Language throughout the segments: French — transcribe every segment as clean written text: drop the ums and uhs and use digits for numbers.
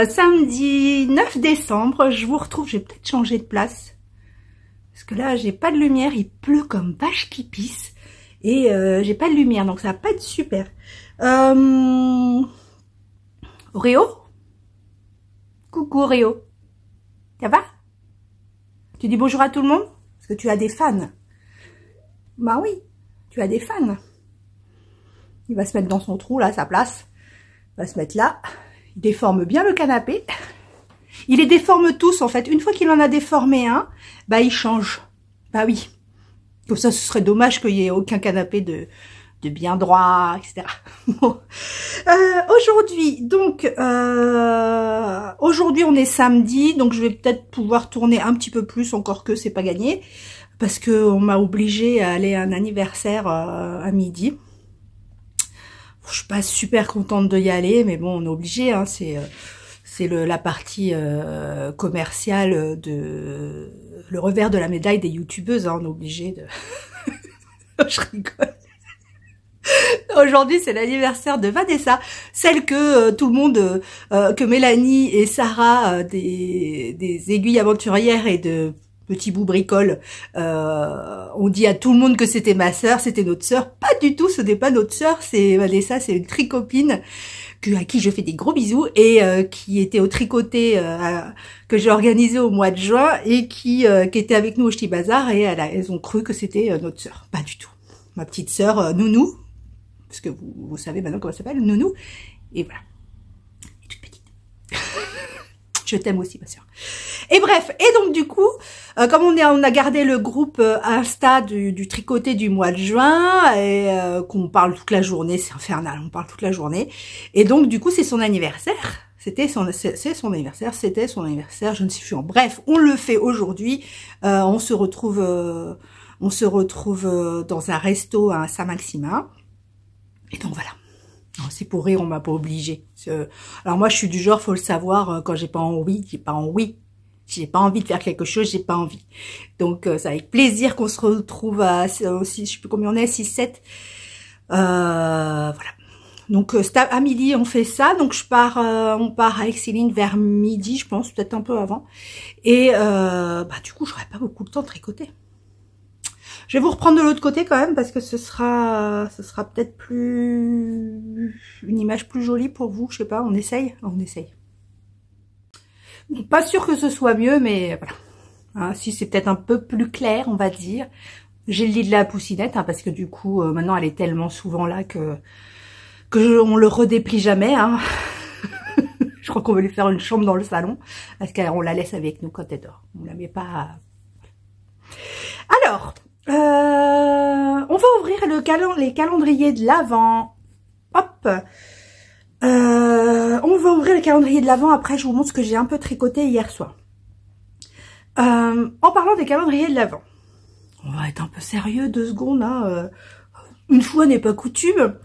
Samedi 9 décembre, je vous retrouve, j'ai peut-être changé de place. Parce que là, j'ai pas de lumière, il pleut comme vache qui pisse. Et j'ai pas de lumière, donc ça va pas être super. Oreo? Coucou Oreo. Ça va? Tu dis bonjour à tout le monde? Parce que tu as des fans. Bah oui, tu as des fans. Il va se mettre dans son trou, là, sa place. Il va se mettre là. Il déforme bien le canapé. Il les déforme tous, en fait. Une fois qu'il en a déformé un, bah, il change. Bah oui. Comme ça, ce serait dommage qu'il n'y ait aucun canapé de bien droit, etc. Bon. Aujourd'hui, donc, aujourd'hui, on est samedi, donc je vais peut-être pouvoir tourner un petit peu plus, encore que c'est pas gagné, parce que on m'a obligé à aller à un anniversaire à midi. Je suis pas super contente de y aller, mais bon, on est obligé, hein, c'est la partie commerciale de le revers de la médaille des youtubeuses, hein, on est obligé de... Je rigole. Aujourd'hui, c'est l'anniversaire de Vanessa, celle que tout le monde, que Mélanie et Sarah, des aiguilles aventurières et de petits bouts bricoles, on dit à tout le monde que c'était ma sœur, c'était notre sœur. Pas du tout, ce n'est pas notre sœur, c'est Vanessa, c'est une tricopine à qui je fais des gros bisous et qui était au tricoté que j'ai organisé au mois de juin et qui était avec nous au Ch'ti Bazar et elles ont cru que c'était notre sœur. Pas du tout. Ma petite sœur Nounou, parce que vous savez maintenant comment elle s'appelle, Nounou, et voilà. Elle est toute petite. Je t'aime aussi, ma sœur. Et bref, et donc du coup, comme on a gardé le groupe Insta du tricoté du mois de juin, et qu'on parle toute la journée, c'est infernal, on parle toute la journée, et donc du coup c'est son anniversaire, c'est son anniversaire, je ne sais plus. Bref, on le fait aujourd'hui, on se retrouve dans un resto à Saint-Maximin, et donc voilà. C'est pour rire, on m'a pas obligé. Alors moi, je suis du genre, faut le savoir, quand j'ai pas envie, j'ai pas envie. J'ai pas envie de faire quelque chose, j'ai pas envie. Donc c'est avec plaisir qu'on se retrouve à aussi, je sais plus combien on est, 6-7. Voilà. Donc à midi on fait ça. Donc on part avec Céline vers midi, je pense, peut-être un peu avant. Et du coup, j'aurai pas beaucoup de temps de tricoter. Je vais vous reprendre de l'autre côté quand même parce que ce sera peut-être une image plus jolie pour vous. Je sais pas, on essaye. Bon, pas sûr que ce soit mieux, mais voilà. Hein, si c'est peut-être un peu plus clair, on va dire. J'ai le lit de la poussinette hein, parce que du coup, maintenant elle est tellement souvent là on le redéplie jamais. Hein. Je crois qu'on va lui faire une chambre dans le salon parce qu'on la laisse avec nous quand elle dort. On la met pas. Alors. On va ouvrir les calendriers de l'Avent. Hop. On va ouvrir les calendriers de l'Avent. Après, je vous montre ce que j'ai un peu tricoté hier soir. En parlant des calendriers de l'Avent, on va être un peu sérieux 2 secondes. Hein, une fois n'est pas coutume.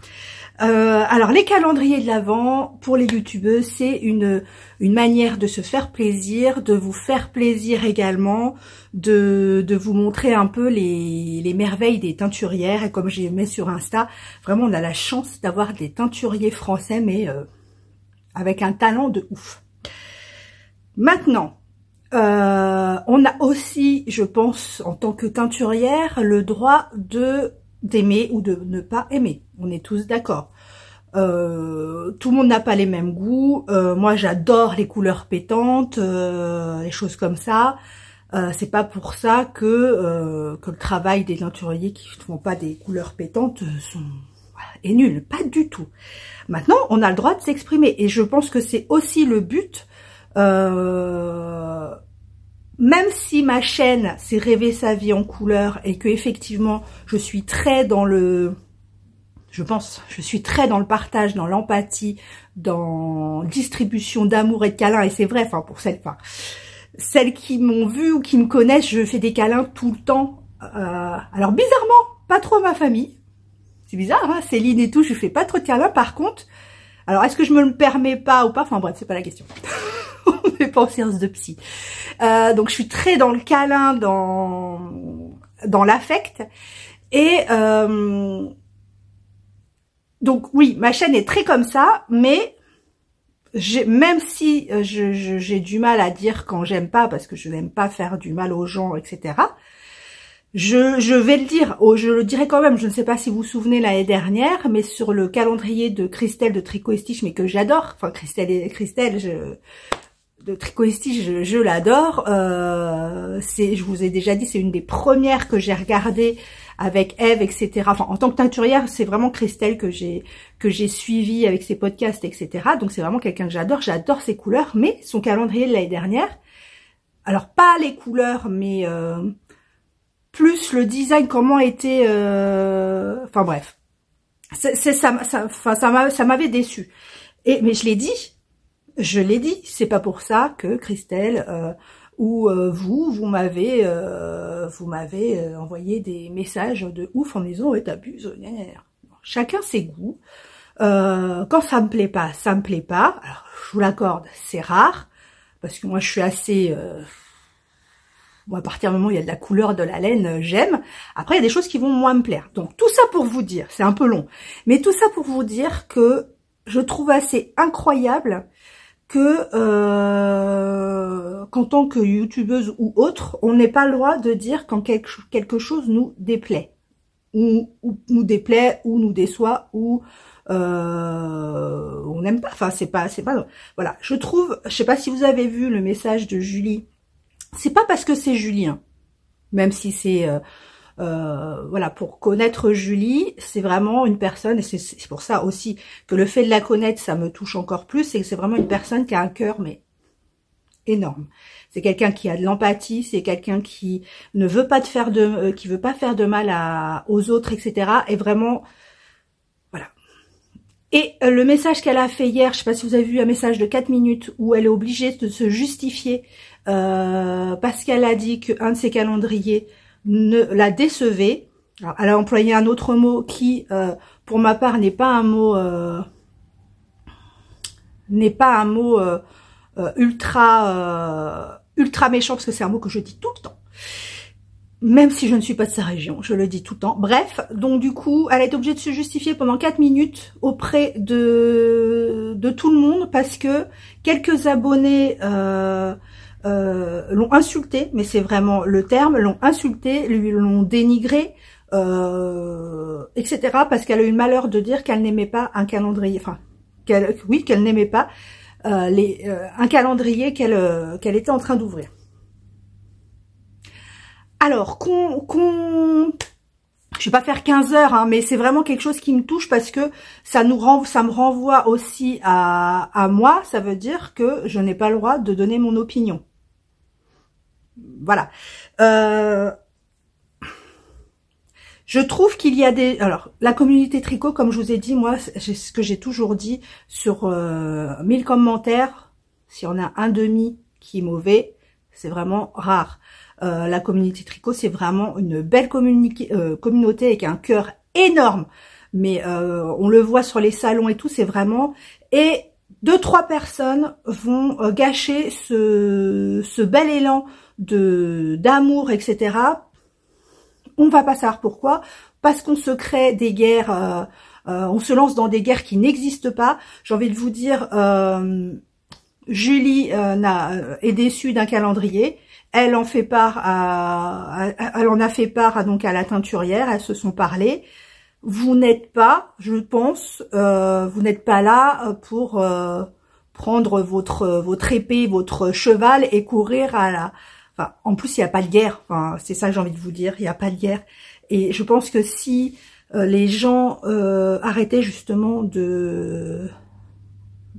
Alors les calendriers de l'Avent pour les youtubeuses, c'est une manière de se faire plaisir, de vous faire plaisir également, de vous montrer un peu les merveilles des teinturières. Et comme j'ai mis sur Insta, vraiment on a la chance d'avoir des teinturiers français, mais avec un talent de ouf. Maintenant, on a aussi, je pense, en tant que teinturière, le droit d'aimer ou de ne pas aimer. On est tous d'accord. Tout le monde n'a pas les mêmes goûts. Moi, j'adore les couleurs pétantes, les choses comme ça. C'est pas pour ça que le travail des teinturiers qui ne font pas des couleurs pétantes est nul. Pas du tout. Maintenant, on a le droit de s'exprimer. Et je pense que c'est aussi le but. Même si ma chaîne, c'est rêver sa vie en couleur et que effectivement, je suis très dans le partage, dans l'empathie, dans distribution d'amour et de câlins. Et c'est vrai, enfin pour celles qui m'ont vu ou qui me connaissent, je fais des câlins tout le temps. Alors bizarrement, pas trop à ma famille. C'est bizarre, hein, Céline et tout, je fais pas trop de câlins. Par contre, alors est-ce que je me le permets pas ou pas? Enfin bref, c'est pas la question. On n'est pas en séance de psy. Donc je suis très dans le câlin, dans l'affect. Et donc oui, ma chaîne est très comme ça, mais même si j'ai du mal à dire quand j'aime pas, parce que je n'aime pas faire du mal aux gens, etc. Je vais le dire, je le dirai quand même. Je ne sais pas si vous vous souvenez l'année dernière, mais sur le calendrier de Christelle de Tricot et Stitch, mais que j'adore. Enfin, Christelle, de Tricot et Stitch, je l'adore. Je vous ai déjà dit, c'est une des premières que j'ai regardées avec Eve, etc. Enfin, en tant que teinturière, c'est vraiment Christelle que j'ai suivi avec ses podcasts, etc. Donc c'est vraiment quelqu'un que j'adore ses couleurs, mais son calendrier de l'année dernière, alors pas les couleurs, mais plus le design, comment était, enfin bref, ça m'avait déçu. Mais je l'ai dit, c'est pas pour ça que Christelle ou vous m'avez envoyé des messages de ouf en me disant ouais t'abuses. Chacun ses goûts. Quand ça me plaît pas, ça me plaît pas. Alors je vous l'accorde, c'est rare parce que moi je suis assez bon, à partir du moment où il y a de la couleur, de la laine, j'aime. Après, il y a des choses qui vont moins me plaire. Donc, tout ça pour vous dire, c'est un peu long, mais tout ça pour vous dire que je trouve assez incroyable que qu'en tant que youtubeuse ou autre, on n'ait pas le droit de dire quand quelque chose nous déplaît, ou nous déplaît, ou nous déçoit, ou on n'aime pas. Enfin, c'est pas. Voilà, je trouve. Je sais pas si vous avez vu le message de Julie. C'est pas parce que c'est Julie, hein. Même si c'est voilà, pour connaître Julie, c'est vraiment une personne, et c'est pour ça aussi que le fait de la connaître, ça me touche encore plus, c'est que c'est vraiment une personne qui a un cœur mais énorme. C'est quelqu'un qui a de l'empathie, c'est quelqu'un qui ne veut pas qui veut pas faire de mal aux autres, etc. Et vraiment, voilà. Et le message qu'elle a fait hier, je sais pas si vous avez vu un message de 4 minutes où elle est obligée de se justifier parce qu'elle a dit qu'un de ses calendriers la décevait. Alors, elle a employé un autre mot qui, pour ma part, n'est pas un mot ultra méchant, parce que c'est un mot que je dis tout le temps. Même si je ne suis pas de sa région, je le dis tout le temps. Bref, donc du coup, elle a été obligée de se justifier pendant 4 minutes auprès de tout le monde parce que quelques abonnés l'ont insulté, mais c'est vraiment le terme, l'ont insulté, lui l'ont dénigré, etc. parce qu'elle a eu le malheur de dire qu'elle n'aimait pas un calendrier, enfin, qu'elle n'aimait pas un calendrier qu'elle était en train d'ouvrir. Alors, je vais pas faire 15 heures, hein, mais c'est vraiment quelque chose qui me touche parce que ça me renvoie aussi à moi. Ça veut dire que je n'ai pas le droit de donner mon opinion. Voilà. Je trouve qu'il y a alors, la communauté tricot, comme je vous ai dit, moi, c'est ce que j'ai toujours dit sur 1000 commentaires. S'il y en a un demi qui est mauvais, c'est vraiment rare. La communauté tricot, c'est vraiment une belle communauté avec un cœur énorme. Mais on le voit sur les salons et tout, c'est vraiment... Et 2-3 personnes vont gâcher ce bel élan d'amour, etc. On va pas savoir pourquoi. Parce qu'on se crée des guerres, on se lance dans des guerres qui n'existent pas. J'ai envie de vous dire, Julie est déçue d'un calendrier. Elle en fait part elle en a fait part donc à la teinturière. Elles se sont parlé. Vous n'êtes pas, je pense, vous n'êtes pas là pour prendre votre épée, votre cheval et courir à la. Enfin, en plus, il n'y a pas de guerre. Enfin, c'est ça que j'ai envie de vous dire. Il n'y a pas de guerre. Et je pense que si les gens arrêtaient justement de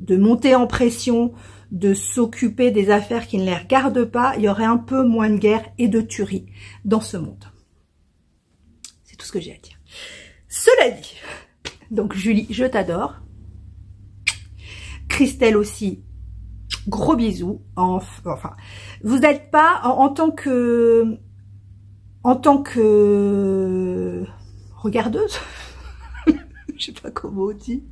monter en pression, de s'occuper des affaires qui ne les regardent pas, il y aurait un peu moins de guerre et de tuerie dans ce monde. C'est tout ce que j'ai à dire. Cela dit, donc Julie, je t'adore. Christelle aussi, gros bisous. Enfin, vous n'êtes pas en tant que regardeuse, je sais pas comment on dit,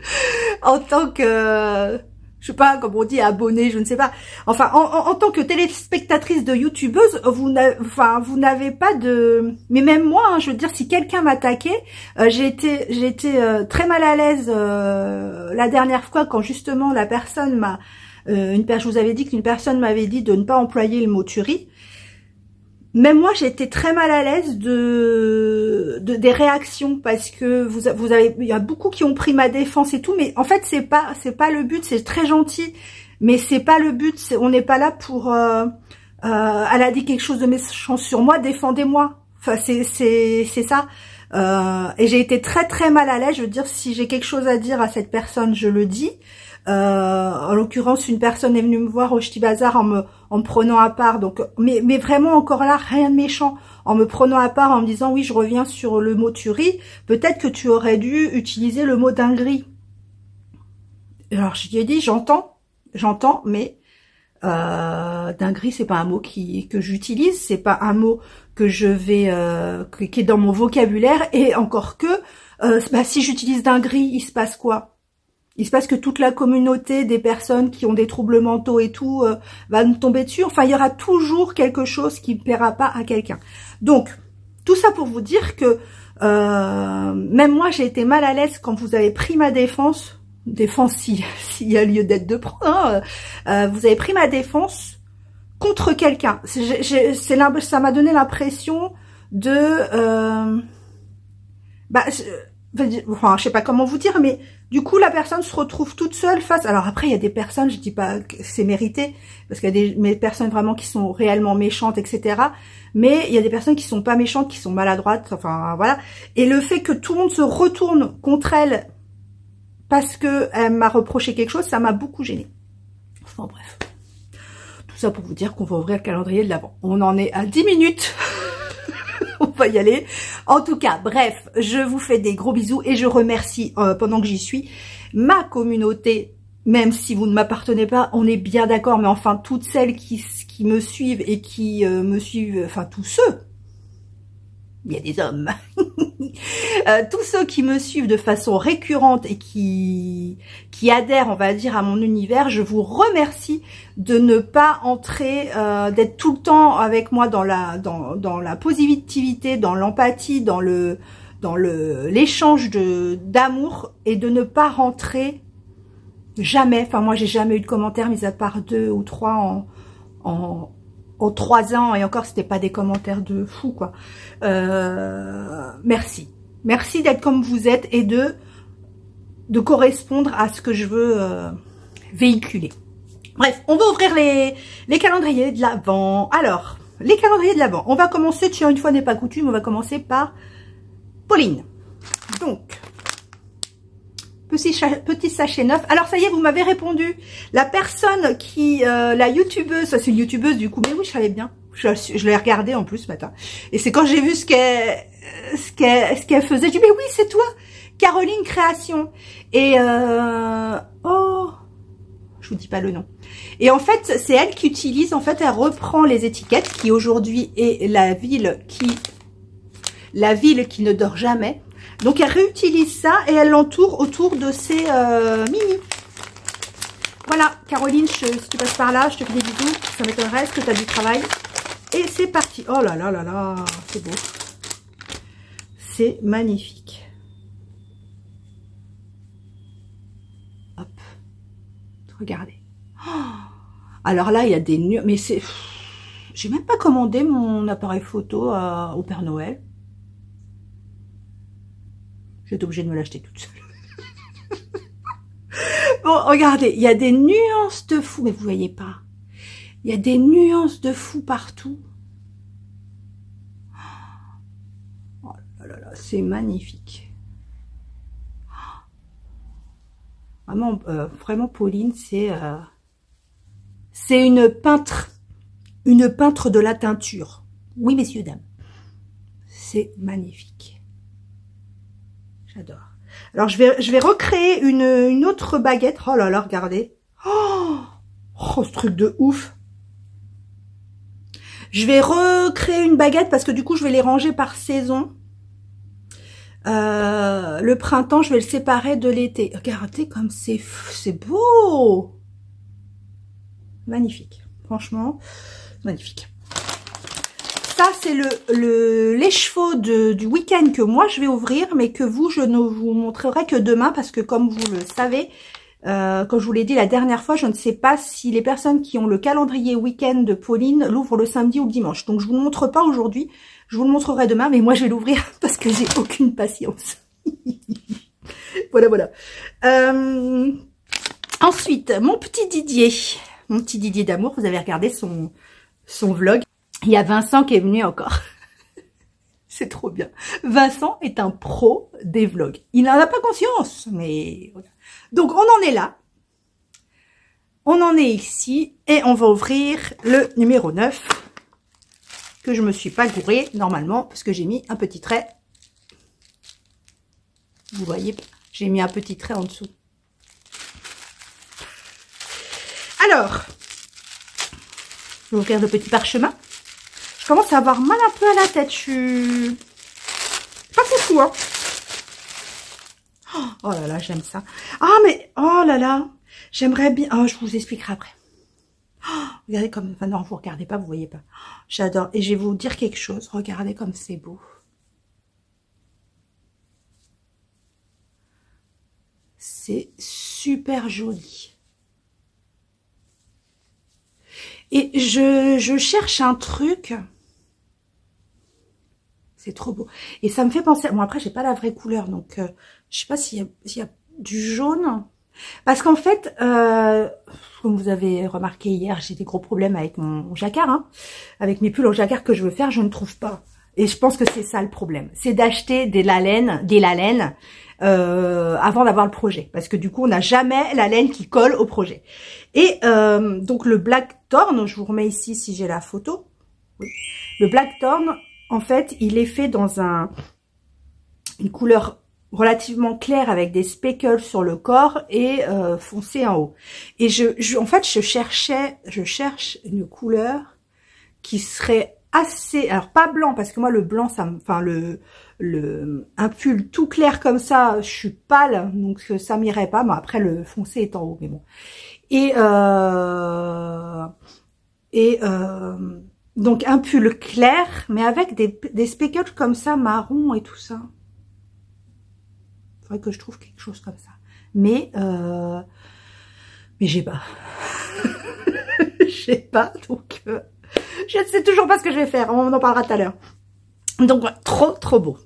en tant que je sais pas, comme on dit, abonné, je ne sais pas. Enfin, en tant que téléspectatrice de youtubeuse, vous n'avez pas de... Mais même moi, hein, je veux dire, si quelqu'un m'attaquait, j'ai été très mal à l'aise la dernière fois quand justement la personne m'a... je vous avais dit qu'une personne m'avait dit de ne pas employer le mot tuerie. Même moi, j'ai été très mal à l'aise des réactions parce que il y a beaucoup qui ont pris ma défense et tout, mais en fait, c'est pas le but. C'est très gentil, mais c'est pas le but. On n'est pas là pour. Elle a dit quelque chose de méchant sur moi, défendez-moi. Enfin, c'est ça. Et j'ai été très très mal à l'aise. Je veux dire, si j'ai quelque chose à dire à cette personne, je le dis. En l'occurrence, une personne est venue me voir au Ch'ti Bazar en me prenant à part. Donc, mais vraiment encore là, rien de méchant. En me prenant à part, en me disant oui, je reviens sur le mot tuerie. Peut-être que tu aurais dû utiliser le mot dinguerie. Alors je lui ai dit j'entends, mais dinguerie c'est pas un mot que j'utilise, c'est pas un mot que je vais qui est dans mon vocabulaire. Et encore que si j'utilise dinguerie, il se passe quoi? Il se passe que toute la communauté des personnes qui ont des troubles mentaux et tout va nous tomber dessus. Enfin, il y aura toujours quelque chose qui ne plaira pas à quelqu'un. Donc, tout ça pour vous dire que même moi, j'ai été mal à l'aise quand vous avez pris ma défense. Défense s'il y a lieu d'être de prendre. Vous avez pris ma défense contre quelqu'un. Ça m'a donné l'impression de... je sais pas comment vous dire, mais du coup, la personne se retrouve toute seule face... Alors après, il y a des personnes, je dis pas que c'est mérité, parce qu'il y a des personnes vraiment qui sont réellement méchantes, etc. Mais il y a des personnes qui sont pas méchantes, qui sont maladroites, enfin voilà. Et le fait que tout le monde se retourne contre elle parce que elle m'a reproché quelque chose, ça m'a beaucoup gênée. Enfin bref. Tout ça pour vous dire qu'on va ouvrir le calendrier de l'Avent. On en est à 10 minutes. On va y aller. En tout cas, bref, je vous fais des gros bisous et je remercie, pendant que j'y suis, ma communauté, même si vous ne m'appartenez pas, on est bien d'accord, mais enfin, toutes celles qui me suivent et qui me suivent, enfin, tous ceux, il y a des hommes, tous ceux qui me suivent de façon récurrente et qui adhèrent, on va dire, à mon univers, je vous remercie de ne pas entrer, d'être tout le temps avec moi dans la positivité, dans l'empathie, dans l'échange d'amour et de ne pas rentrer jamais. Enfin, moi, j'ai jamais eu de commentaires, mis à part 2 ou 3 en 3 ans, et encore c'était pas des commentaires de fou quoi. Merci d'être comme vous êtes et de correspondre à ce que je veux véhiculer. Bref, on va ouvrir les calendriers de l'Avent. Alors, les calendriers de l'Avent, on va commencer, tiens, une fois n'est pas coutume, on va commencer par Pauline. Donc, petit sachet neuf. Alors ça y est, vous m'avez répondu. La personne qui, la youtubeuse, ça c'est une youtubeuse du coup, mais oui, je savais bien. Je l'ai regardée en plus ce matin. Et c'est quand j'ai vu ce qu'elle faisait, j'ai dit mais oui, c'est toi, Caroline Création. Et oh, je vous dis pas le nom. Et en fait, c'est elle qui utilise, en fait, elle reprend les étiquettes qui aujourd'hui est la ville qui ne dort jamais. Donc, elle réutilise ça et elle l'entoure autour de ses mini. Voilà, Caroline, si tu passes par là, je te fais des bisous. Ça m'étonnerait, est-ce que tu as du travail? Et c'est parti. Oh là là là là, c'est beau. C'est magnifique. Hop. Regardez. Oh, alors là, il y a des nuages. Mais c'est... J'ai même pas commandé mon appareil photo au Père Noël. J'étais obligée de me l'acheter toute seule. Bon, regardez, il y a des nuances de fou, mais vous voyez pas. Il y a des nuances de fou partout. Oh là là là, c'est magnifique. Vraiment, vraiment Pauline, c'est une peintre de la teinture. Oui, messieurs, dames. C'est magnifique. J'adore. Alors, je vais recréer une autre baguette. Oh là là, regardez. Oh, ce truc de ouf. Je vais recréer une baguette parce que du coup, je vais les ranger par saison. Le printemps, je vais le séparer de l'été. Regardez comme c'est beau. Magnifique. Franchement, magnifique. Ça, c'est les chevaux du week-end que moi, je vais ouvrir, mais que vous, je ne vous montrerai que demain, parce que comme vous le savez, comme je vous l'ai dit la dernière fois, je ne sais pas si les personnes qui ont le calendrier week-end de Pauline l'ouvrent le samedi ou le dimanche. Donc, je vous le montre pas aujourd'hui, je vous le montrerai demain, mais moi, je vais l'ouvrir parce que j'ai aucune patience. Voilà, voilà. Ensuite, mon petit Didier d'amour, vous avez regardé son vlog. Il y a Vincent qui est venu encore. C'est trop bien. Vincent est un pro des vlogs. Il n'en a pas conscience, mais voilà. Donc, on en est là. On en est ici. Et on va ouvrir le numéro 9. Que je me suis pas gourée, normalement, parce que j'ai mis un petit trait. Vous voyez, j'ai mis un petit trait en dessous. Alors, je vais ouvrir le petit parchemin. Je commence à avoir mal un peu à la tête. Je suis pas fou, hein. Oh là là, j'aime ça. Ah, mais, oh là là, j'aimerais bien... Oh, je vous expliquerai après. Oh, regardez comme... Enfin, non, vous regardez pas, vous voyez pas. J'adore. Et je vais vous dire quelque chose. Regardez comme c'est beau. C'est super joli. Et je cherche un truc... C'est trop beau. Et ça me fait penser... Bon, après, j'ai pas la vraie couleur, donc je sais pas s'il y a du jaune. Parce qu'en fait, comme vous avez remarqué hier, j'ai des gros problèmes avec mon jacquard. Hein, avec mes pulls en jacquard que je veux faire, je ne trouve pas. Et je pense que c'est ça le problème. C'est d'acheter des lalènes avant d'avoir le projet. Parce que du coup, on n'a jamais la laine qui colle au projet. Et donc, le Blackthorn, je vous remets ici si j'ai la photo. Oui. Le Blackthorn... En fait, il est fait dans une couleur relativement claire avec des speckles sur le corps et foncé en haut. Et en fait, je cherche une couleur qui serait assez, alors pas blanc parce que moi le blanc, ça me, enfin un pull tout clair comme ça, je suis pâle donc ça m'irait pas. Mais après le foncé est en haut, mais bon. Donc un pull clair, mais avec des speckles comme ça, marron et tout ça. Il faudrait que je trouve quelque chose comme ça. Mais j'ai pas. J'ai pas, donc je ne sais toujours pas ce que je vais faire. On en parlera tout à l'heure. Donc trop beau.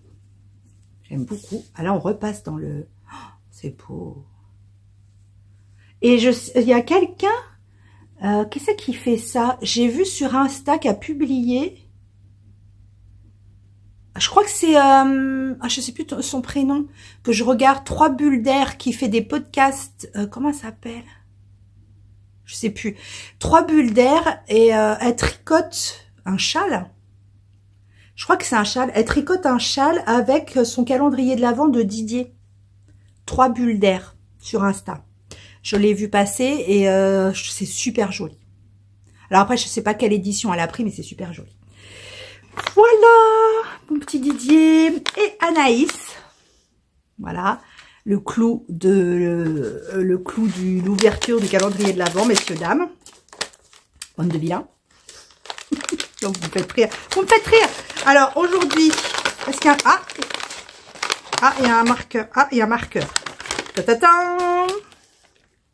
J'aime beaucoup. Ah, là on repasse dans le... Oh, c'est beau. Et il y a quelqu'un... Qu'est-ce qui fait ça? J'ai vu sur Insta qui a publié. Je crois que c'est, je sais plus son prénom, que je regarde, 3 bulles d'air qui fait des podcasts. Comment ça s'appelle? Je sais plus. 3 bulles d'air et elle tricote un châle. Je crois que c'est un châle. Elle tricote un châle avec son calendrier de l'Avent de Didier. 3 bulles d'air sur Insta. Je l'ai vu passer et c'est super joli. Alors après, je sais pas quelle édition elle a pris, mais c'est super joli. Voilà, mon petit Didier et Anaïs. Voilà, le clou de l'ouverture du calendrier de l'Avent, messieurs, dames. Bande de vilains. Donc vous me faites rire. Vous me faites rire. Alors aujourd'hui, est-ce qu'il y a il y a un marqueur. Ah, il y a un marqueur. Ta-ta-ta.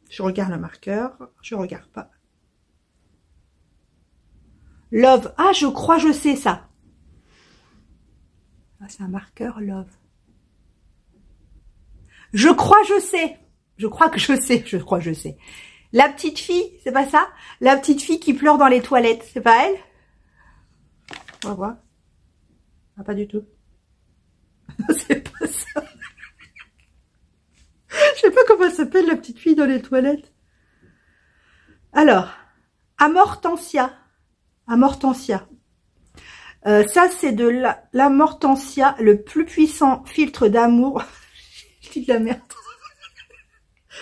Je regarde le marqueur. Je regarde pas. Love. Ah, je crois, je sais ça. Ah, c'est un marqueur Love. Je crois, je sais. Je crois que je sais. Je crois, je sais. La petite fille, c'est pas ça? La petite fille qui pleure dans les toilettes, c'est pas elle? On va voir. Ah, pas du tout. C'est pas ça. Je sais pas comment elle s'appelle, la petite fille dans les toilettes. Alors, Amortensia. Amortensia. Ça, c'est de l'Amortensia, le plus puissant filtre d'amour. Je dis de la merde.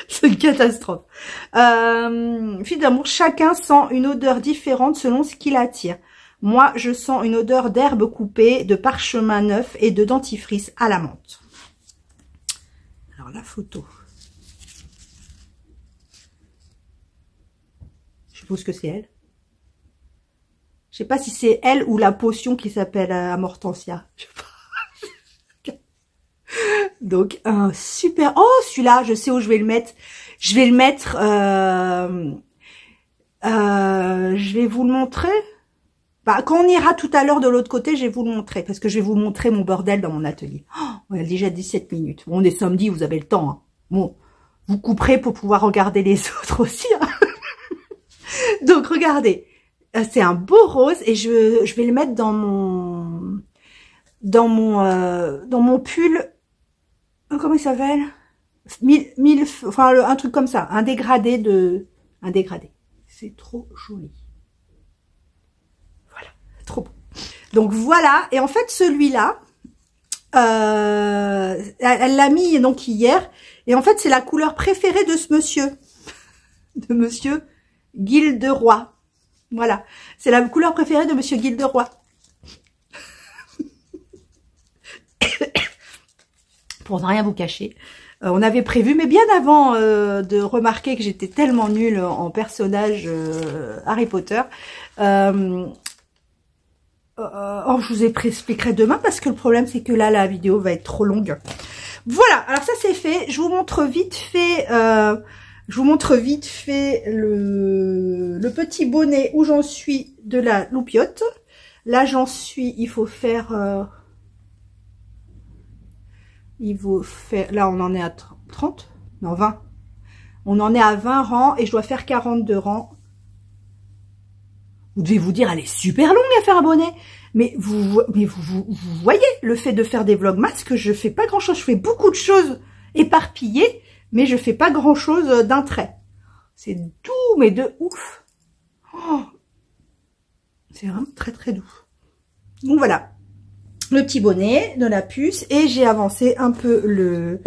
C'est une catastrophe. Filtre d'amour, chacun sent une odeur différente selon ce qui l'attire. Moi, je sens une odeur d'herbe coupée, de parchemin neuf et de dentifrice à la menthe. Alors, la photo. suppose que c'est elle. Je sais pas si c'est elle ou la potion qui s'appelle Amortensia. Je sais pas. Donc un super... Oh, celui-là, je sais où je vais le mettre. Je vais le mettre... je vais vous le montrer. Bah, quand on ira tout à l'heure de l'autre côté, je vais vous le montrer. Parce que je vais vous montrer mon bordel dans mon atelier. Oh, on a déjà 17 minutes. Bon, on est samedi, vous avez le temps. Hein. Bon, vous couperez pour pouvoir regarder les autres aussi. Hein. Donc, regardez. C'est un beau rose et je vais le mettre dans mon pull. Comment il s'appelle? Enfin, un truc comme ça. Un dégradé. C'est trop joli. Voilà. Trop beau. Donc, voilà. Et en fait, celui-là, elle l'a mis donc hier. Et en fait, c'est la couleur préférée de ce monsieur. De monsieur Gilderoy. Voilà. C'est la couleur préférée de monsieur Gilderoy. Pour ne rien vous cacher. On avait prévu, mais bien avant de remarquer que j'étais tellement nulle en personnage Harry Potter. Je vous expliquerai demain parce que le problème c'est que là la vidéo va être trop longue. Voilà, alors ça c'est fait. Je vous montre vite fait, le petit bonnet où j'en suis de la loupiote. Là j'en suis, il faut faire, là on en est à 30, non 20. On en est à 20 rangs et je dois faire 42 rangs. Vous devez vous dire, elle est super longue à faire un bonnet. Mais vous voyez, le fait de faire des vlogmas, que je fais pas grand chose. Je fais beaucoup de choses éparpillées, mais je fais pas grand chose d'un trait. C'est doux, mais de ouf. Oh, c'est vraiment très très doux. Donc voilà, le petit bonnet de la puce. Et j'ai avancé un peu le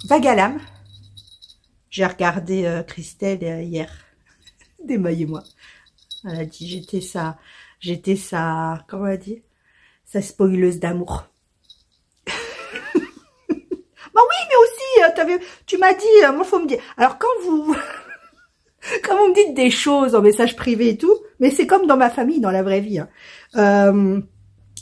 vague à lame. J'ai regardé Christelle hier, démaillez-moi. Elle a dit, j'étais sa, comment elle a dit, sa spoileuse d'amour. Bah oui, mais aussi, tu m'as dit, moi faut me dire. Alors quand vous me dites des choses en message privé et tout, mais c'est comme dans ma famille, dans la vraie vie. Hein.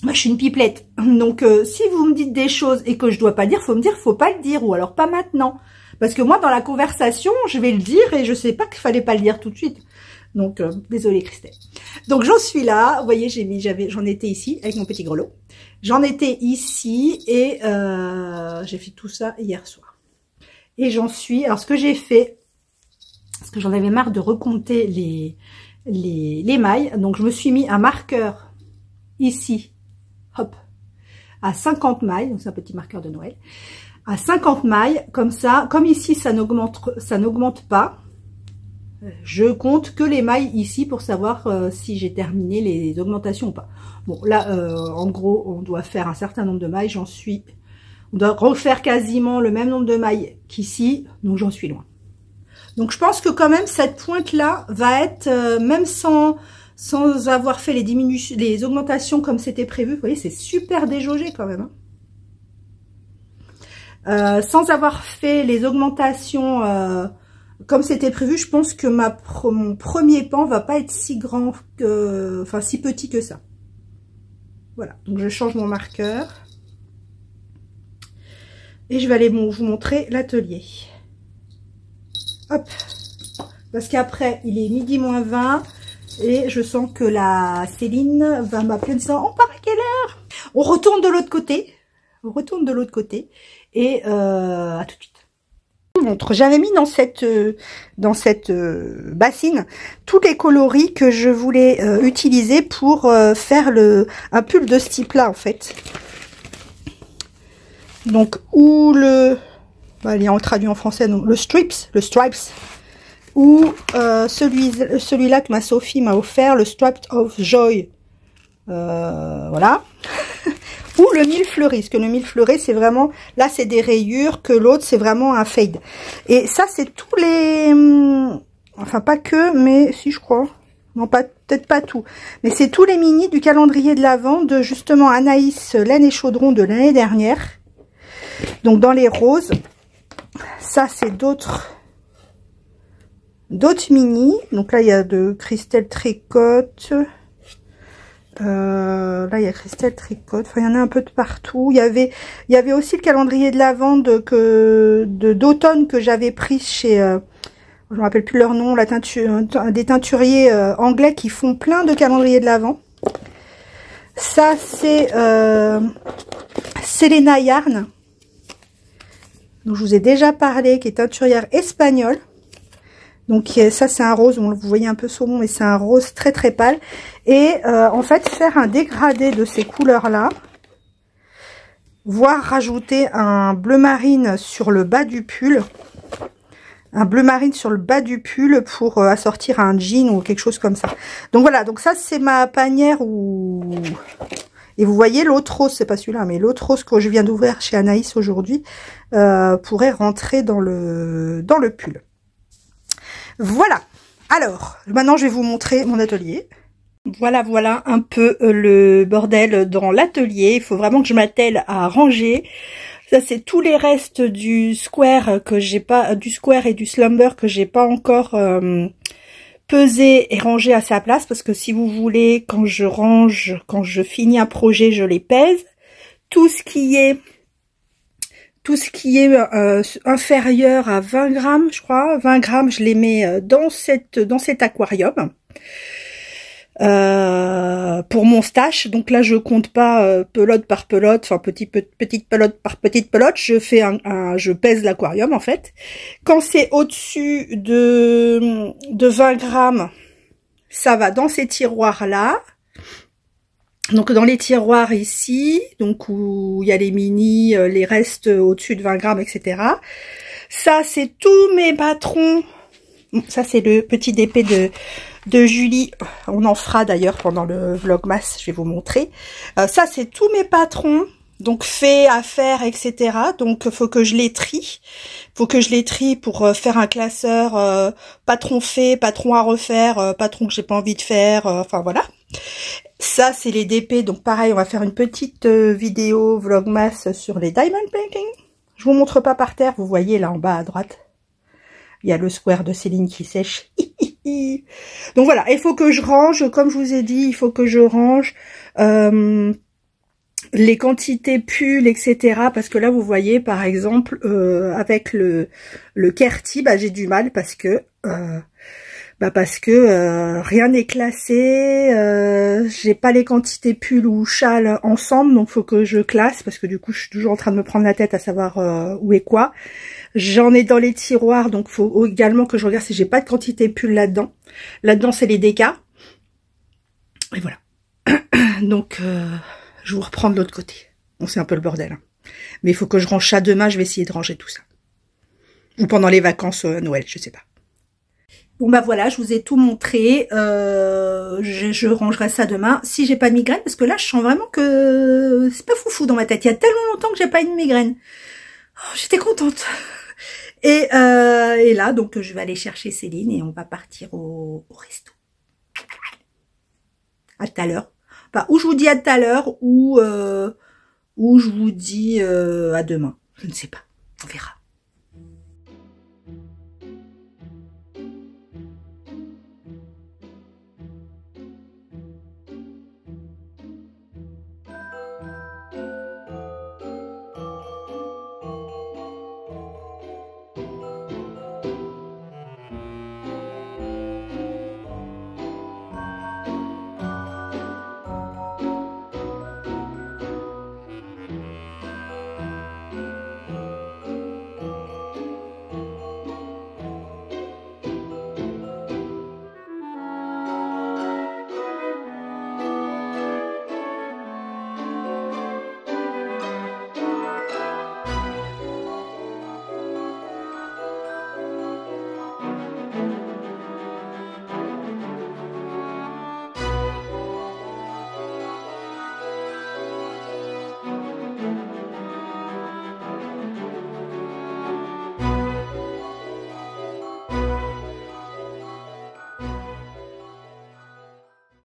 Moi, je suis une pipelette. Donc, si vous me dites des choses et que je dois pas dire, faut me dire, faut pas le dire, ou alors pas maintenant. Parce que moi, dans la conversation, je vais le dire et je sais pas qu'il fallait pas le dire tout de suite. Donc, désolée Christelle. Donc, j'en suis là. Vous voyez, j'en étais ici avec mon petit grelot. J'en étais ici et j'ai fait tout ça hier soir. Et j'en suis. Alors, ce que j'ai fait, parce que j'en avais marre de recompter les mailles. Donc, je me suis mis un marqueur ici, hop, à 50 mailles. Donc, c'est un petit marqueur de Noël. À 50 mailles, comme ça, comme ici ça n'augmente pas, je compte que les mailles ici pour savoir si j'ai terminé les augmentations ou pas. Bon là, en gros, on doit faire un certain nombre de mailles, on doit refaire quasiment le même nombre de mailles qu'ici, donc j'en suis loin. Donc je pense que quand même cette pointe là va être, même sans avoir fait les augmentations comme c'était prévu, vous voyez c'est super déjaugé quand même, hein. Sans avoir fait les augmentations comme c'était prévu, je pense que mon premier pan va pas être si grand que, enfin si petit que ça. Voilà, donc je change mon marqueur et je vais aller vous montrer l'atelier. Hop, parce qu'après il est midi moins 20 et je sens que la Céline va m'appeler en disant on part à quelle heure? On retourne de l'autre côté. On retourne de l'autre côté et à tout de suite. J'avais mis dans cette bassine tous les coloris que je voulais utiliser pour faire un pull de ce type là en fait. Donc ou allez, on traduit en français, donc le stripes ou celui-là que ma Sophie m'a offert, le Striped of Joy. Voilà. Ou le mille fleuris, parce que le mille fleuris c'est vraiment, là c'est des rayures, que l'autre c'est vraiment un fade. Et ça c'est tous les, enfin pas que, mais si je crois, non pas peut-être pas tout, mais c'est tous les mini du calendrier de l'Avent de justement Anaïs Laine et Chaudron de l'année dernière. Donc dans les roses, ça c'est d'autres d'autres mini. Donc là, il y a de Christelle Tricotte. Là, il y a Christelle Tricotte. Enfin, il y en a un peu de partout. Il y avait aussi le calendrier de l'Avent d'automne que j'avais pris chez... je me rappelle plus leur nom. Des teinturiers anglais qui font plein de calendriers de l'Avent. Ça, c'est Selena Yarn. Donc, je vous ai déjà parlé, qui est teinturière espagnole. Donc ça c'est un rose, vous voyez un peu saumon, mais c'est un rose très très pâle. Et en fait faire un dégradé de ces couleurs là, voire rajouter un bleu marine sur le bas du pull. Un bleu marine sur le bas du pull pour assortir un jean ou quelque chose comme ça. Donc voilà, donc ça c'est ma panière où... Et vous voyez l'autre rose, c'est pas celui-là, mais l'autre rose que je viens d'ouvrir chez Anaïs aujourd'hui pourrait rentrer dans le pull. Voilà, alors maintenant je vais vous montrer mon atelier. Voilà un peu le bordel dans l'atelier. Il faut vraiment que je m'attelle à ranger. Ça c'est tous les restes du square que j'ai pas, du square et du slumber que j'ai pas encore pesé et rangé à sa place, parce que si vous voulez, quand je range, quand je finis un projet, je les pèse. Tout ce qui est inférieur à 20 grammes, je crois, 20 grammes, je les mets dans cet aquarium pour mon stash. Donc là, je compte pas pelote par pelote, enfin petite pelote par petite pelote. Je fais je pèse l'aquarium en fait. Quand c'est au-dessus de 20 grammes, ça va dans ces tiroirs là. Donc dans les tiroirs ici, donc où il y a les mini, les restes au-dessus de 20 grammes, etc. Ça c'est tous mes patrons. Ça c'est le petit DP de Julie. On en fera d'ailleurs pendant le vlogmas, je vais vous montrer. Ça c'est tous mes patrons, donc faits, à faire, etc. Donc faut que je les trie. Faut que je les trie pour faire un classeur patron fait, patron à refaire, patron que j'ai pas envie de faire, enfin voilà. Ça, c'est les DP, donc pareil, on va faire une petite vidéo vlogmas sur les diamond painting. Je vous montre pas par terre, vous voyez là en bas à droite. Il y a le square de Céline qui sèche. Donc voilà, il faut que je range, comme je vous ai dit, il faut que je range les quantités pulls, etc. Parce que là, vous voyez, par exemple, avec le Kerty, bah, j'ai du mal parce que... rien n'est classé, j'ai pas les quantités pull ou châle ensemble, donc faut que je classe, parce que du coup je suis toujours en train de me prendre la tête à savoir où est quoi. J'en ai dans les tiroirs, donc faut également que je regarde si j'ai pas de quantité pull là-dedans. Là-dedans c'est les décas. Et voilà. Donc je vous reprends de l'autre côté. Bon, c'est un peu le bordel, hein. Mais il faut que je range ça demain, je vais essayer de ranger tout ça. Ou pendant les vacances Noël, je sais pas. Bon bah voilà, je vous ai tout montré, je rangerai ça demain, si j'ai pas de migraine, parce que là je sens vraiment que c'est pas foufou dans ma tête, il y a tellement longtemps que j'ai pas eu de migraine. Oh, j'étais contente. Et là, donc je vais aller chercher Céline et on va partir au resto. À tout à l'heure. Enfin, ou je vous dis à tout à l'heure, ou je vous dis à demain, je ne sais pas, on verra.